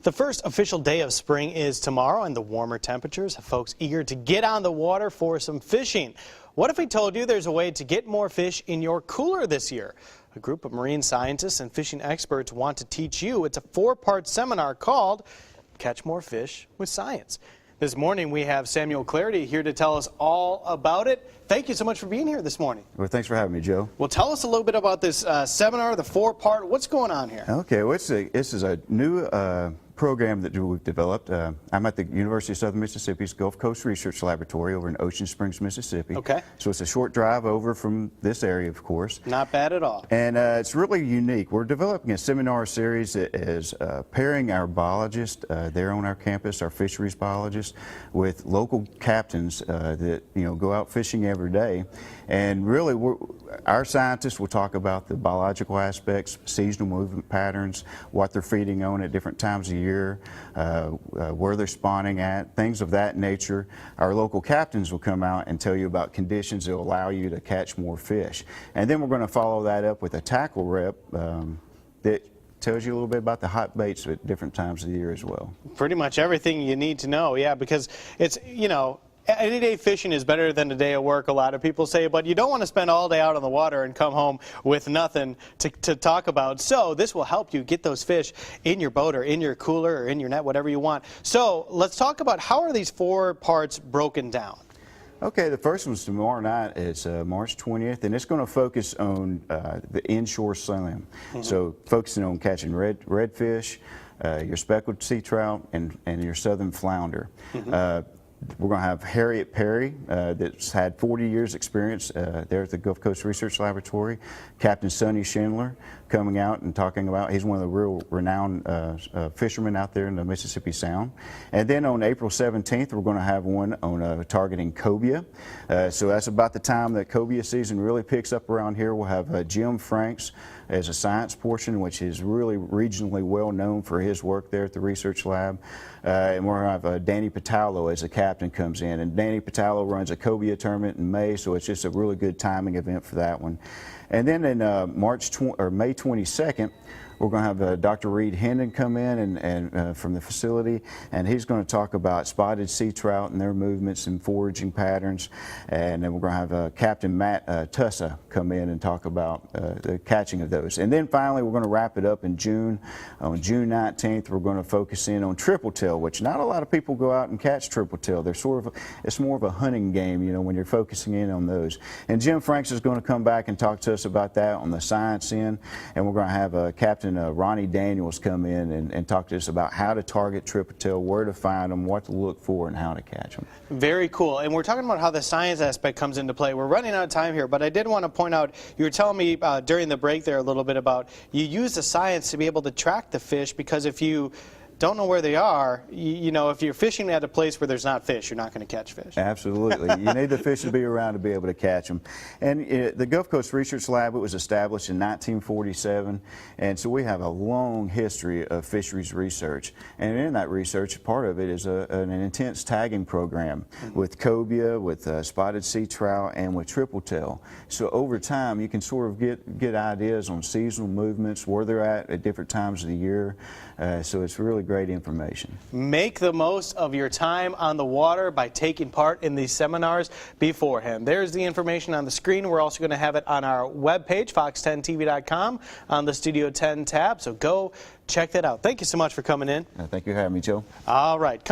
The first official day of spring is tomorrow, and the warmer temperatures have folks eager to get on the water for some fishing. What if we told you there's a way to get more fish in your cooler this year? A group of marine scientists and fishing experts want to teach you. It's a 4-part seminar called Catch More Fish with Science. This morning we have Samuel Clarity here to tell us all about it. Thank you so much for being here this morning. Well, thanks for having me, Joe. Well, tell us a little bit about this seminar, the 4-part. What's going on here? Okay, well, this is a new program that we've developed. I'm at the University of Southern Mississippi's Gulf Coast Research Laboratory over in Ocean Springs, Mississippi. Okay. So it's a short drive over from this area, of course. Not bad at all. And it's really unique. We're developing a seminar series that is pairing our biologists there on our campus, our fisheries biologists, with local captains that go out fishing every day. And really, our scientists will talk about the biological aspects, seasonal movement patterns, what they're feeding on at different times of year, where they're spawning at, things of that nature. Our local captains will come out and tell you about conditions that will allow you to catch more fish. And then we're going to follow that up with a tackle rep that tells you a little bit about the hot baits at different times of the year as well. Pretty much everything you need to know, yeah, because it's, any day fishing is better than a day of work, a lot of people say, but you don't want to spend all day out on the water and come home with nothing to talk about. So this will help you get those fish in your boat or in your cooler or in your net, whatever you want. So let's talk about how are these 4 parts broken down? Okay, the first one's tomorrow night. It's March 20th, and it's going to focus on the inshore slam. So focusing on catching redfish, your speckled sea trout, and your southern flounder. We're going to have Harriet Perry, that's had 40 years experience there at the Gulf Coast Research Laboratory. Captain Sonny Schindler coming out and talking about, he's one of the real renowned fishermen out there in the Mississippi Sound. And then on April 17th, we're going to have one on targeting cobia. So that's about the time that cobia season really picks up around here. We'll have Jim Franks as a science portion, which is really regionally well known for his work there at the research lab. And we're going to have Danny Patallo as a captain comes in. And Danny Patallo runs a cobia tournament in May, so it's just a really good timing event for that one. And then in May 22nd, we're going to have Dr. Reed Hendon come in and from the facility, and he's going to talk about spotted sea trout and their movements and foraging patterns. And then we're going to have Captain Matt Tussa come in and talk about the catching of those. And then finally, we're going to wrap it up in June. On June 19th, we're going to focus in on triple tail, which not a lot of people go out and catch triple tail. They're it's more of a hunting game, when you're focusing in on those. And Jim Franks is going to come back and talk to us about that on the science end. And we're going to have Captain Ronnie Daniels come in and talk to us about how to target triple tail, where to find them, what to look for, and how to catch them. Very cool. And we're talking about how the science aspect comes into play. We're running out of time here, but I did want to point out, you were telling me during the break there a little bit about you use the science to be able to track the fish, because if you don't know where they are, if you're fishing at a place where there's not fish, you're not going to catch fish. Absolutely. You need the fish to be around to be able to catch them. And the Gulf Coast Research Lab, it was established in 1947, and so we have a long history of fisheries research. And in that research, part of it is an intense tagging program with cobia, with spotted sea trout, and with triple tail. So over time, you can sort of get ideas on seasonal movements, where they're at different times of the year. So it's really great information. Make the most of your time on the water by taking part in these seminars beforehand. There's the information on the screen. We're also going to have it on our webpage, fox10tv.com, on the Studio 10 tab. So go check that out. Thank you so much for coming in. Thank you for having me, Joe. All right.